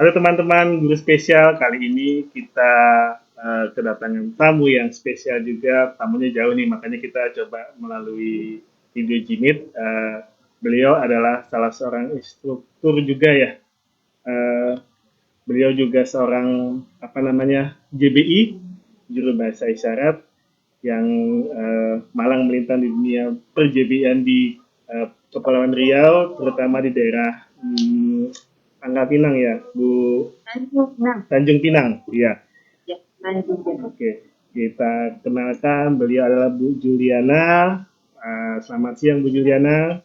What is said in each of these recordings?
Halo teman-teman, guru spesial. Kali ini kita kedatangan tamu yang spesial juga. Tamunya jauh nih, makanya kita coba melalui video Jimit. Beliau adalah salah seorang instruktur juga ya. Eh, Beliau juga seorang JBI, juru bahasa isyarat yang malang melintang di dunia per-JBI-an di Kepulauan Riau, terutama di daerah Pangkal Pinang ya, Bu. Tanjung Pinang, iya. Ya, Tanjung Pinang. Oke, kita kenalkan beliau adalah Bu Juliana. Selamat siang Bu Juliana.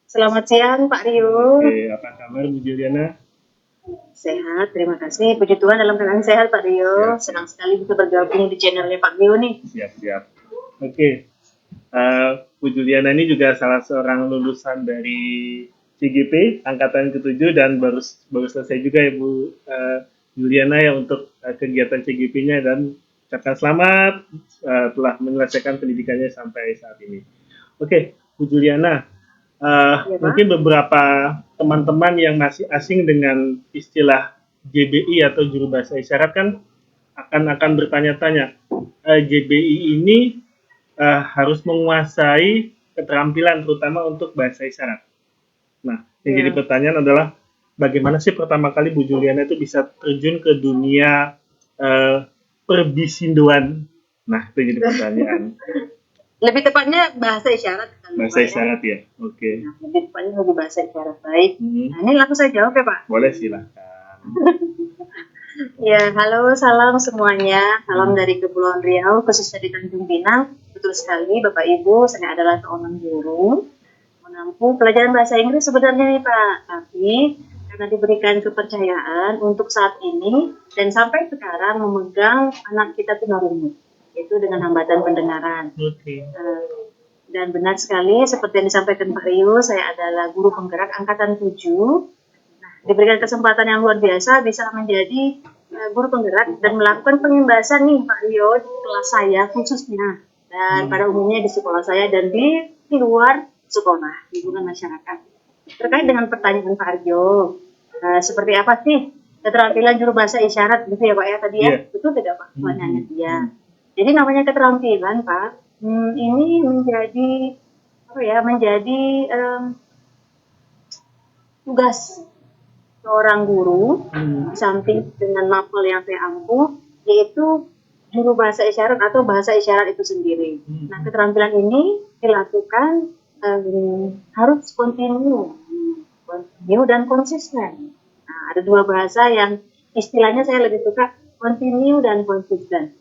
Selamat siang Pak Rio. Oke, apa kabar Bu Juliana? Sehat, terima kasih. Puji Tuhan dalam keadaan sehat Pak Rio. Senang sekali bisa bergabung di channelnya Pak Rio nih. Siap. Oke, Bu Juliana ini juga salah seorang lulusan dari CGP angkatan ke-7 dan baru selesai juga ya Bu Juliana ya untuk kegiatan CGP-nya, dan ucapkan selamat telah menyelesaikan pendidikannya sampai saat ini. Oke, Bu Juliana, Ya, mungkin beberapa teman-teman yang masih asing dengan istilah JBI atau juru bahasa isyarat kan akan bertanya-tanya, JBI ini harus menguasai keterampilan terutama untuk bahasa isyarat. Nah, yang jadi pertanyaan adalah bagaimana sih pertama kali Bu Juliana itu bisa terjun ke dunia perbisindoan? Nah, itu jadi pertanyaan. Lebih tepatnya bahasa isyarat. Bahasa isyarat ya, oke. Nah, lebih tepatnya bahasa isyarat, baik. Nah, ini langsung saya jawab ya Pak. Boleh, silakan. Ya, halo, salam semuanya. Salam dari Kepulauan Riau, khususnya di Tanjung Pinang. Betul sekali, Bapak Ibu, saya adalah seorang guru menempuh pelajaran bahasa Inggris sebenarnya nih Pak. Tapi karena diberikan kepercayaan untuk saat ini dan sampai sekarang memegang anak kita tunarungu, itu dengan hambatan pendengaran. Dan benar sekali, seperti yang disampaikan Pak Rio, saya adalah guru penggerak angkatan 7. Diberikan kesempatan yang luar biasa bisa menjadi guru penggerak dan melakukan pengimbasan nih Pak Rio di kelas saya khususnya, dan pada umumnya di sekolah saya dan di luar sekolah, lingkungan masyarakat. Terkait dengan pertanyaan Pak Arjo, seperti apa sih keterampilan juru bahasa isyarat gitu ya Pak ya tadi ya? Betul tidak Pak pertanyaannya? Iya. Jadi namanya keterampilan Pak, ini menjadi tugas seorang guru, samping dengan mapel yang saya ampuh, yaitu juru bahasa isyarat atau bahasa isyarat itu sendiri. Nah, keterampilan ini dilakukan harus kontinu dan konsisten. Nah, ada dua bahasa yang istilahnya saya lebih suka, kontinu dan konsisten.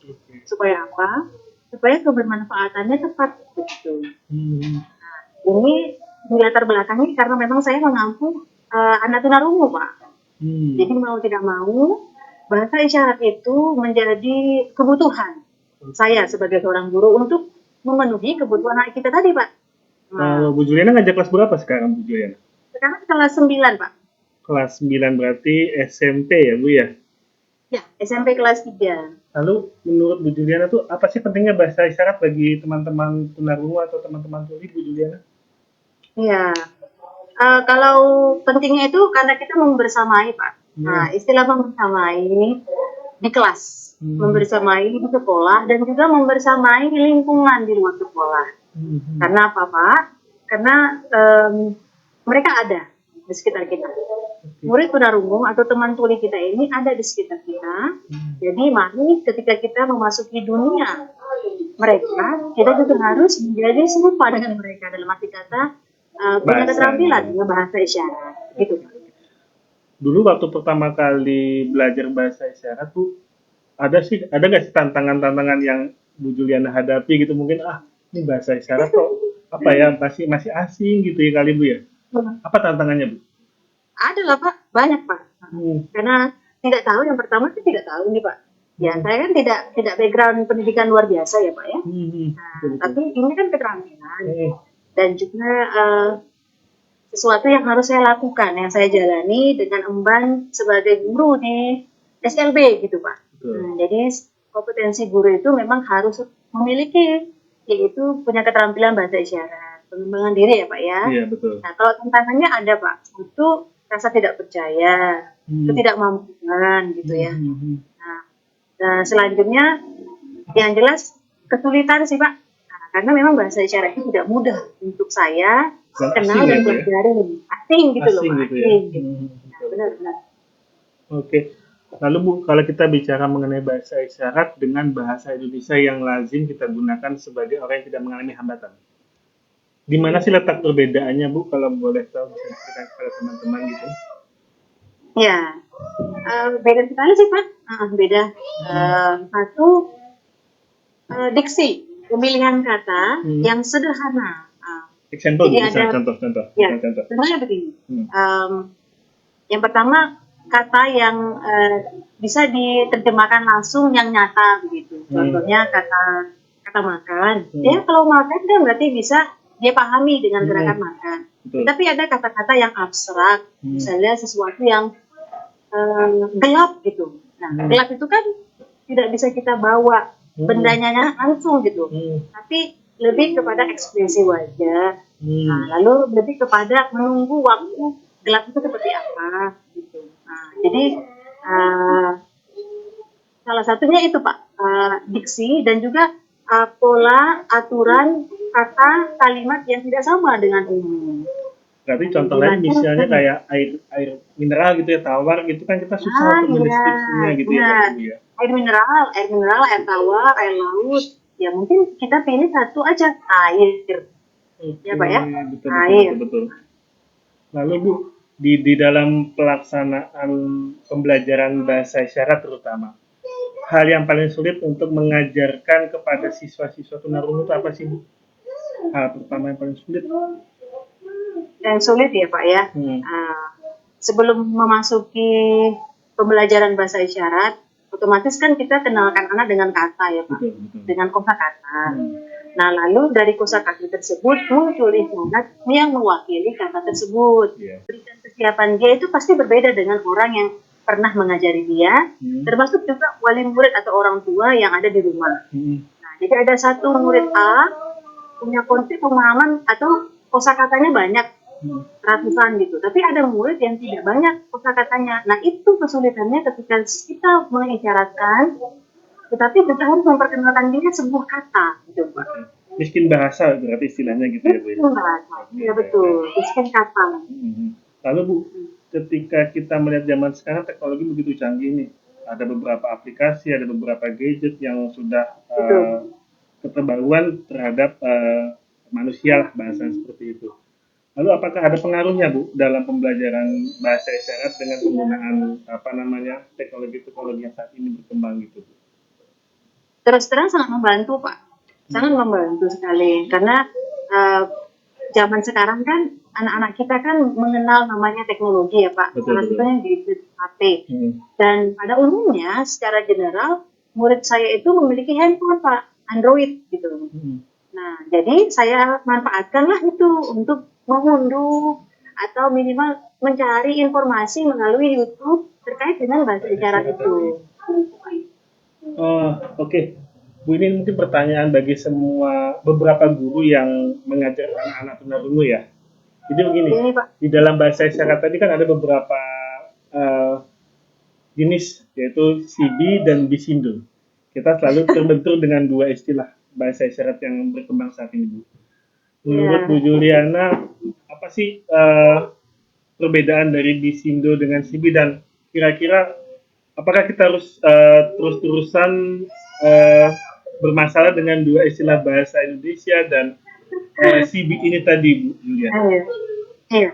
Supaya apa? Supaya kebermanfaatannya tepat begitu. Nah, ini dilatar belakangi karena memang saya mengampu anak tunarungu Pak. Jadi mau tidak mau bahasa isyarat itu menjadi kebutuhan saya sebagai seorang guru untuk memenuhi kebutuhan anak kita tadi Pak. Bu Juliana ngajar kelas berapa sekarang Bu Juliana? Sekarang kelas 9 Pak. Kelas 9 berarti SMP ya Bu ya? Ya, SMP kelas 3. Lalu menurut Bu Juliana tuh apa sih pentingnya bahasa isyarat bagi teman-teman tunarungu atau teman-teman tuli Bu Juliana? Iya. Kalau pentingnya itu karena kita membersamai Pak. Nah, istilah membersamai di kelas, membersamai di sekolah, dan juga membersamai di lingkungan di luar sekolah. Karena apa Pak? Karena mereka ada di sekitar kita. Murid tunarungu atau teman tuli kita ini ada di sekitar kita. Jadi mari ketika kita memasuki dunia mereka, kita juga harus menjadi serupa dengan mereka, dalam arti kata punya keterampilan bahasa isyarat gitu. Dulu waktu pertama kali belajar bahasa isyarat tuh ada nggak sih tantangan yang Bu Juliana hadapi gitu, mungkin ini bahasa isyarat kok masih asing gitu ya kali Bu ya? Apa tantangannya Bu? Ada lah Pak, banyak Pak. Karena tidak tahu, yang pertama sih tidak tahu nih Pak. Ya saya kan tidak background pendidikan luar biasa ya Pak ya. Tapi ini kan keterampilan. Dan juga sesuatu yang harus saya lakukan, yang saya jalani dengan emban sebagai guru di SLB gitu Pak. Jadi kompetensi guru itu memang harus memiliki, yaitu punya keterampilan bahasa isyarat, pengembangan diri ya Pak ya. Iya betul. Nah kalau tantangannya ada Pak, itu rasa tidak percaya, ketidakmampuan gitu ya. Nah, selanjutnya yang jelas kesulitan sih Pak. Nah, karena memang bahasa isyarat itu tidak mudah untuk saya Dan kenal asing dan gitu ya. pelajari. Asing gitu loh Asing Pak. gitu ya. Asing gitu. Nah, benar-benar. Oke. Lalu Bu, kalau kita bicara mengenai bahasa isyarat dengan bahasa Indonesia yang lazim kita gunakan sebagai orang yang tidak mengalami hambatan. Di mana sih letak perbedaannya Bu, kalau boleh tahu bisa diceritakan kepada teman-teman gitu? Ya, beda sekali sih Pak. Beda. Satu, diksi, pemilihan kata yang sederhana. Example Bu, Jadi misalnya ada, contoh-contoh. ya, sebenarnya begini. Yang pertama, kata yang bisa diterjemahkan langsung yang nyata begitu. Contohnya kata makan. Ya kalau makan kan berarti bisa dia pahami dengan gerakan makan. Tapi ada kata-kata yang abstrak, misalnya sesuatu yang gelap gitu. Nah, gelap itu kan tidak bisa kita bawa bendanya langsung gitu. Tapi lebih kepada ekspresi wajah. Nah, lalu lebih kepada menunggu waktu gelap itu seperti apa gitu. Nah, jadi salah satunya itu Pak, diksi dan juga pola aturan kata kalimat yang tidak sama dengan umum. Berarti contoh lain misalnya kayak air mineral gitu ya, tawar gitu kan kita susah untuk mendeskripsinya gitu ya. Air mineral, air tawar, air laut. Ya mungkin kita pilih satu aja, air. Ya Pak ya, betul. Lalu Bu, di dalam pelaksanaan pembelajaran bahasa isyarat terutama, hal yang paling sulit untuk mengajarkan kepada siswa-siswa tunarungu itu apa sih Bu? Hal pertama yang paling sulit? Yang sulit ya Pak ya. Sebelum memasuki pembelajaran bahasa isyarat, otomatis kan kita kenalkan anak dengan kata ya Pak, dengan kosakata. Nah lalu dari kosakata tersebut muncul isyarat yang mewakili kata tersebut. Berikan kesiapan dia itu pasti berbeda dengan orang yang pernah mengajari dia, termasuk juga wali murid atau orang tua yang ada di rumah. Nah, jadi ada satu murid A punya konsep pemahaman atau kosakatanya banyak, ratusan gitu. Tapi ada murid yang tidak banyak kosakatanya. Nah, itu kesulitannya ketika kita mengisyaratkan, tetapi kita harus memperkenalkan dia sebuah kata gitu, Pak. Miskin bahasa berarti istilahnya gitu ya Bu. Miskin bahasa. Ya betul, miskin kata. Lalu Bu, ketika kita melihat zaman sekarang teknologi begitu canggih nih. Ada beberapa aplikasi, ada beberapa gadget yang sudah keterbaruan terhadap manusia lah bahasa seperti itu. Lalu apakah ada pengaruhnya Bu dalam pembelajaran bahasa isyarat dengan penggunaan teknologi-teknologi yang saat ini berkembang gitu Bu? Terus terang sangat membantu Pak, sangat membantu sekali karena zaman sekarang kan anak-anak kita kan mengenal namanya teknologi ya Pak, salah satunya di HP. Dan pada umumnya secara general murid saya itu memiliki handphone Pak, Android gitu. Nah jadi saya manfaatkanlah itu untuk mengunduh atau minimal mencari informasi melalui YouTube terkait dengan bahasa isyarat itu. Oke. Bu, ini mungkin pertanyaan bagi semua beberapa guru yang mengajar anak-anak tunarungu ya. Jadi begini, di dalam bahasa isyarat tadi kan ada beberapa jenis, yaitu CB dan Bisindo. Kita selalu terbentur dengan dua istilah bahasa isyarat yang berkembang saat ini, Bu. Menurut Bu Juliana, apa sih perbedaan dari Bisindo dengan CB dan kira-kira apakah kita harus terus-terusan bermasalah dengan dua istilah bahasa Indonesia dan CB ini tadi, Bu Juliana? Iya.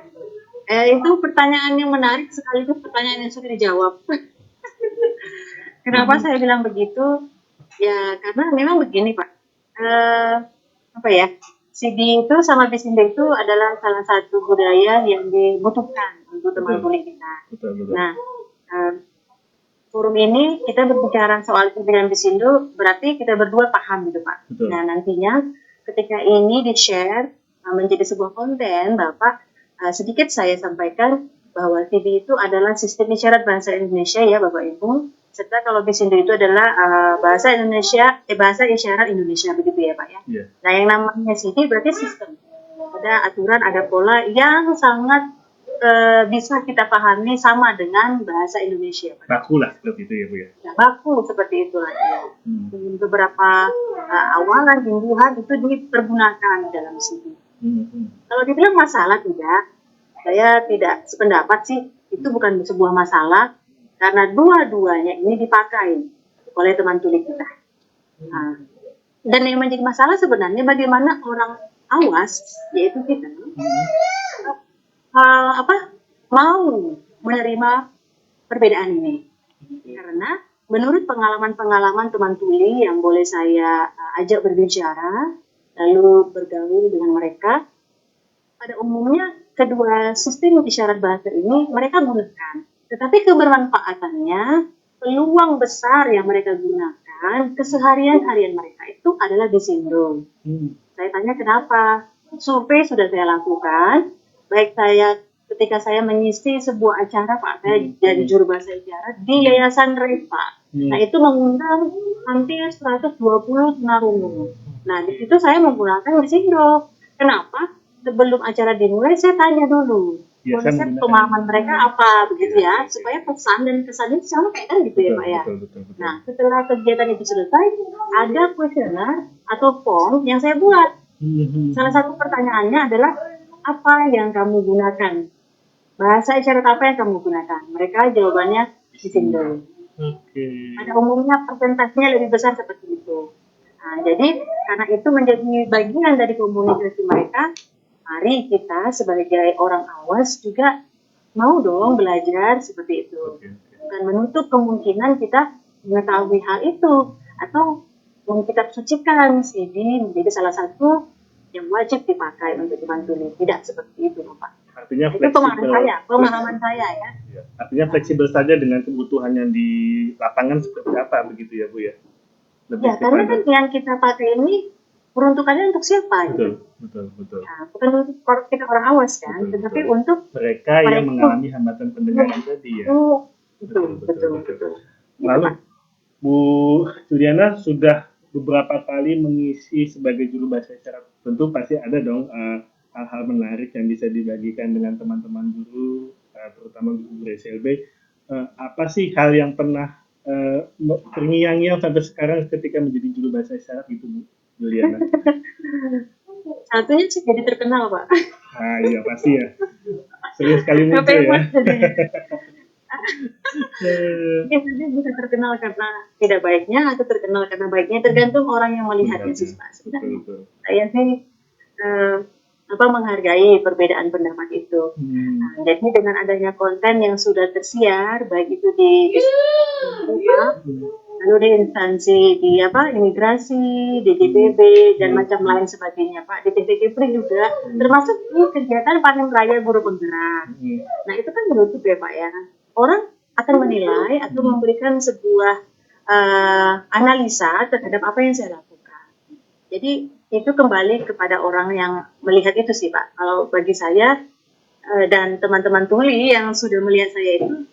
Itu pertanyaan yang menarik sekaligus pertanyaan yang sudah dijawab. Kenapa saya bilang begitu? Ya karena memang begini Pak. CB itu sama Bisindo itu adalah salah satu budaya yang dibutuhkan untuk teman kuliah kita. Nah, forum ini kita berbicara soal CB dan Bisindo, berarti kita berdua paham gitu Pak. Nah nantinya ketika ini di-share menjadi sebuah konten, Bapak sedikit saya sampaikan bahwa CB itu adalah sistem isyarat bahasa Indonesia ya Bapak Ibu, serta kalau Bisindo itu adalah bahasa isyarat Indonesia begitu ya Pak ya. Nah yang namanya CB berarti sistem, ada aturan, ada pola yang sangat bisa kita pahami sama dengan bahasa Indonesia. Baku lah seperti itu ya Bu ya. Ya, baku seperti itu ya. Beberapa awalan imbuhan itu dipergunakan dalam sini. Kalau dibilang masalah tidak, saya tidak sependapat sih. Itu bukan sebuah masalah karena dua-duanya ini dipakai oleh teman tuli kita. Dan yang menjadi masalah sebenarnya bagaimana orang awas, yaitu kita, mau menerima perbedaan ini. Karena menurut pengalaman-pengalaman teman tuli yang boleh saya ajak berbicara, lalu bergaul dengan mereka, pada umumnya kedua sistem isyarat bahasa ini mereka gunakan. Tetapi kebermanfaatannya, peluang besar yang mereka gunakan, keseharian-harian mereka itu adalah di sindrom. Saya tanya kenapa? Survei sudah saya lakukan, baik saya ketika saya mengisi sebuah acara Pak, saya jadi juru bahasa isyarat di Yayasan Repa. Nah itu mengundang hampir 120 tunarungu. Nah di situ saya menggunakan sindrom. Kenapa? Sebelum acara dimulai saya tanya dulu konsep pemahaman mereka apa begitu ya, supaya pesan dan kesannya sama kayak kan gitu ya Pak ya. Betul. Nah setelah kegiatan itu selesai, ada kuesioner atau form yang saya buat. Salah satu pertanyaannya adalah apa yang kamu gunakan? Bahasa isyarat apa yang kamu gunakan? Mereka jawabannya sindrom. Pada umumnya persentasenya lebih besar seperti itu. Nah, jadi karena itu menjadi bagian dari komunikasi mereka, mari kita sebagai orang awas juga mau dong belajar seperti itu. Bukan menutup kemungkinan kita mengetahui hal itu atau kita sucikan CD menjadi salah satu yang wajib dipakai untuk teman tuli. Tidak seperti itu, Pak. Artinya itu fleksibel. pemahaman saya ya. Artinya fleksibel saja dengan kebutuhan yang di lapangan seperti apa begitu ya Bu ya. Ya, karena kan yang kita pakai ini peruntukannya untuk siapa? Betul. Nah, bukan untuk kita orang awas kan, tetapi untuk mereka yang mengalami hambatan pendengaran tadi ya. Betul. Lalu Bu Juliana sudah beberapa kali mengisi sebagai juru bahasa isyarat. Tentu pasti ada dong hal-hal menarik yang bisa dibagikan dengan teman-teman guru, terutama guru SLB. Apa sih hal yang pernah terngiang-ngiang sampai sekarang ketika menjadi juru bahasa isyarat itu Bu Juliana? Satunya sih jadi terkenal Pak. Iya pasti ya. Sering sekali muncul ya. Mungkin bisa terkenal karena tidak baiknya atau terkenal karena baiknya, tergantung orang yang melihatnya sih Pak. Saya sih menghargai perbedaan pendapat itu. Nah, jadi dengan adanya konten yang sudah tersiar, baik itu di lalu di instansi di imigrasi, di DJPB dan macam lain sebagainya Pak, di TV Kepri juga, termasuk di kegiatan panen raya guru penggerak. Nah itu kan menutup ya Pak ya. Orang akan menilai atau memberikan sebuah analisa terhadap apa yang saya lakukan. Jadi itu kembali kepada orang yang melihat itu sih Pak. Kalau bagi saya dan teman-teman tuli yang sudah melihat saya itu,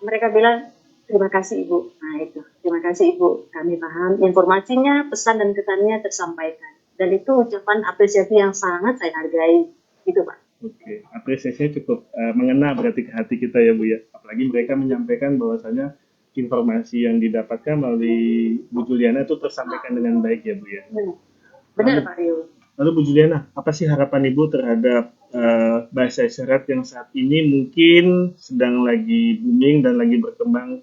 mereka bilang terima kasih Ibu. Nah itu, terima kasih Ibu. Kami paham informasinya, pesan dan kesannya tersampaikan. Dan itu ucapan apresiasi yang sangat saya hargai. Gitu Pak. Oke, apresiasinya cukup mengena berarti ke hati kita ya Bu ya. Apalagi mereka menyampaikan bahwasanya informasi yang didapatkan melalui Bu Juliana itu tersampaikan dengan baik ya Bu ya. Benar Pak Rio. Lalu Bu Juliana, apa sih harapan Ibu terhadap bahasa isyarat yang saat ini mungkin sedang lagi booming dan lagi berkembang,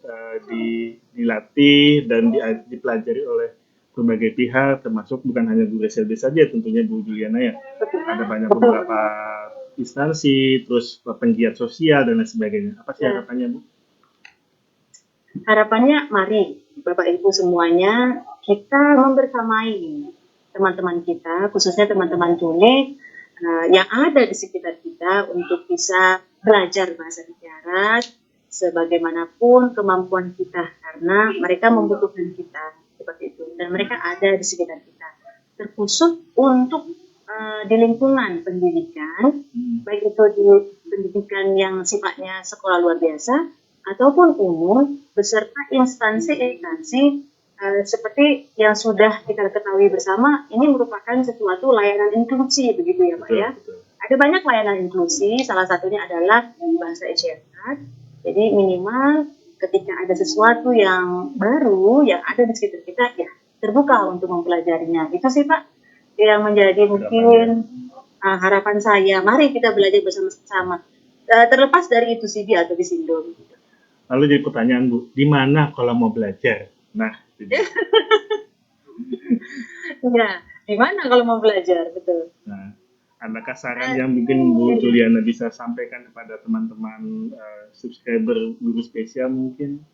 dilatih dan dipelajari oleh berbagai pihak, termasuk bukan hanya Bu SLB saja tentunya Bu Juliana ya. Ada banyak beberapa instansi, terus penggiat sosial dan lain sebagainya. Apa sih harapannya Bu? Harapannya mari Bapak Ibu semuanya kita membersamai teman-teman kita, khususnya teman-teman tuli yang ada di sekitar kita untuk bisa belajar bahasa isyarat sebagaimanapun kemampuan kita, karena mereka membutuhkan kita seperti itu dan mereka ada di sekitar kita, terkhusus untuk di lingkungan pendidikan, baik itu di pendidikan yang sifatnya sekolah luar biasa ataupun umum beserta instansi-instansi seperti yang sudah kita ketahui bersama, ini merupakan sesuatu layanan inklusi begitu ya Pak ya. ada banyak layanan inklusi, salah satunya adalah bahasa isyarat. Jadi minimal ketika ada sesuatu yang baru yang ada di sekitar kita, ya terbuka untuk mempelajarinya. Itu sih Pak yang menjadi mungkin harapan saya. Mari kita belajar bersama-sama. Terlepas dari itu CB atau Bisindo. Lalu jadi pertanyaan Bu, di mana kalau mau belajar? Nah, ya, di mana kalau mau belajar, betul. Nah, adakah saran yang mungkin Bu Juliana bisa sampaikan kepada teman-teman subscriber guru spesial mungkin?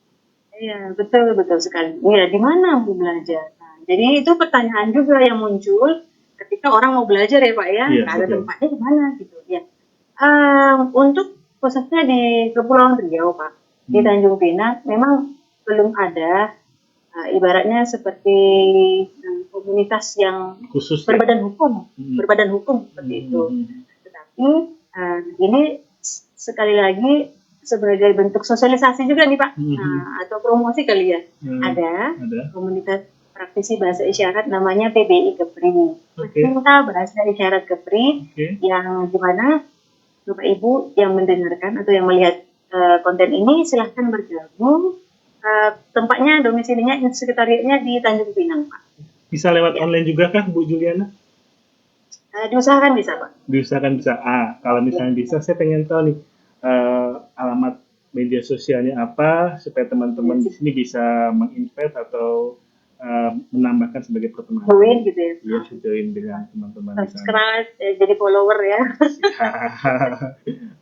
Iya, betul sekali. Iya, di mana mau belajar? Nah, jadi itu pertanyaan juga yang muncul ketika orang mau belajar ya Pak ya. Iya, ada tempatnya di mana gitu ya. Untuk khususnya di Kepulauan Riau Pak, di Tanjung Pinang memang belum ada ibaratnya seperti komunitas yang khusus berbadan hukum, seperti itu. Tetapi ini sekali lagi sebagai bentuk sosialisasi juga nih Pak, atau promosi kali ya. Ada komunitas praktisi bahasa isyarat namanya PBI Kepri, Pecinta Bahasa Isyarat Kepri, yang dimana Bapak Ibu yang mendengarkan atau yang melihat konten ini silahkan bergabung. Tempatnya, domisilinya, sekretariatnya di Tanjung Pinang Pak. Bisa lewat online juga kah Bu Juliana? Diusahakan bisa Pak. Diusahakan bisa. Kalau misalnya bisa, saya pengen tahu nih alamat media sosialnya apa supaya teman-teman di sini bisa menginvite atau menambahkan sebagai pertemuan. Join gitu ya. Iya, join dengan teman-teman di sana. Subscribe, jadi follower ya.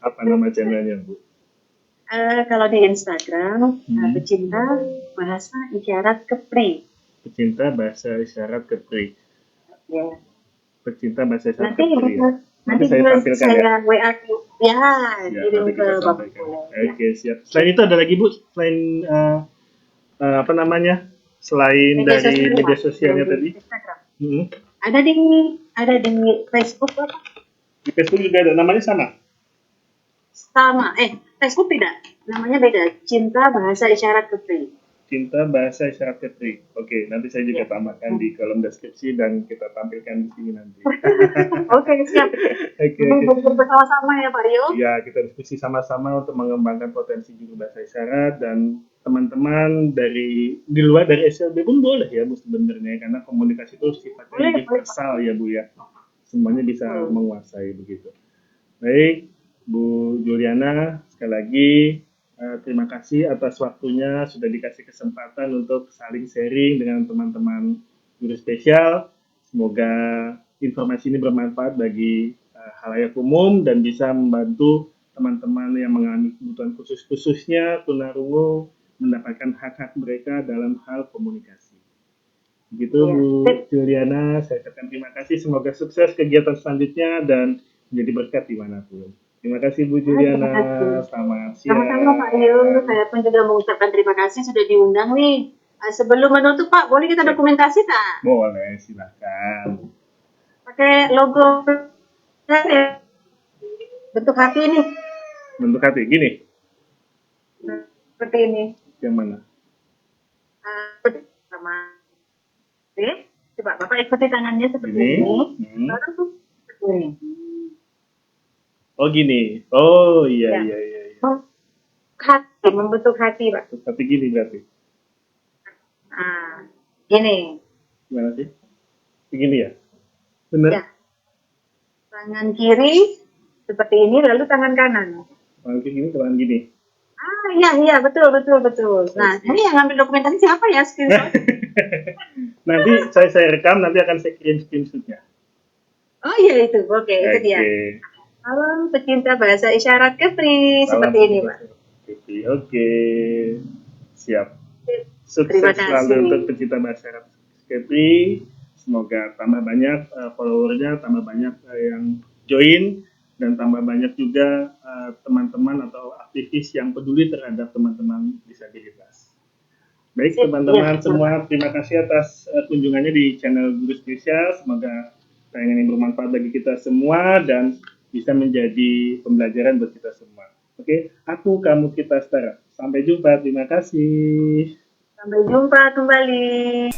Apa nama channelnya Bu? Kalau di Instagram, Pecinta Bahasa Isyarat Kepri. Pecinta Bahasa Isyarat Kepri. Ya. Pecinta Bahasa Isyarat Kepri ya. Nanti saya tampilkan ya. WA kirim ke Bapak. Oke, siap. Selain itu ada lagi Bu, selain apa namanya? Selain media dari media sosialnya tadi. Instagram. Ada di Facebook Bapak. Di Facebook juga ada, namanya sama? Sama. Facebook tidak. Namanya beda. Cinta Bahasa Isyarat Kepri. Cinta Bahasa Isyarat Kepri. Oke, nanti saya juga tambahkan di kolom deskripsi dan kita tampilkan di sini nanti. Oke, siap. Oke. Bersama-sama ya Pak Rio. Ya, kita diskusi sama-sama untuk mengembangkan potensi guru bahasa isyarat, dan teman-teman dari di luar dari SLB pun boleh ya Bu sebenarnya, karena komunikasi itu sifatnya universal ya Bu ya. Semuanya bisa menguasai begitu. Baik, Bu Juliana, sekali lagi terima kasih atas waktunya, sudah dikasih kesempatan untuk saling sharing dengan teman-teman guru spesial. Semoga informasi ini bermanfaat bagi halayak umum dan bisa membantu teman-teman yang mengalami kebutuhan khususnya tunarungu mendapatkan hak-hak mereka dalam hal komunikasi. Begitu Bu Juliana, saya ucapkan terima kasih. Semoga sukses kegiatan selanjutnya dan menjadi berkat dimanapun. Terima kasih Bu Juliana. Selamat siang. Sama-sama Pak Rio. Saya pun juga mengucapkan terima kasih sudah diundang nih. Sebelum menutup Pak, boleh kita dokumentasi tak? Boleh, silakan. Pakai logo bentuk hati ini. Bentuk hati gini. Seperti ini. Yang mana? Sama. Oke, coba Bapak ikuti tangannya seperti ini. Lalu seperti ini. Oh gini. Oh iya. Hati, membentuk hati Pak. Hati gini berarti. Gini. Gimana sih? Begini ya? Benar? Ya. Tangan kiri seperti ini, lalu tangan kanan. Tangan kiri, tangan gini. Iya, betul. Nah, ini yang ngambil dokumentasi siapa ya? Nanti saya rekam, nanti akan saya kirim screenshotnya. Oh iya itu, oke, itu dia. Salam pecinta bahasa isyarat Kepri, seperti ini Pak. Oke, siap. Sukses selalu untuk pecinta bahasa isyarat Kepri. Semoga tambah banyak followernya, tambah banyak yang join, dan tambah banyak juga teman-teman atau aktivis yang peduli terhadap teman-teman disabilitas. Baik teman-teman semua, terima kasih atas kunjungannya di channel Guru Spesial. Semoga tayangan ini bermanfaat bagi kita semua dan bisa menjadi pembelajaran buat kita semua. Oke, aku, kamu, kita, setara. Sampai jumpa, terima kasih. Sampai jumpa kembali.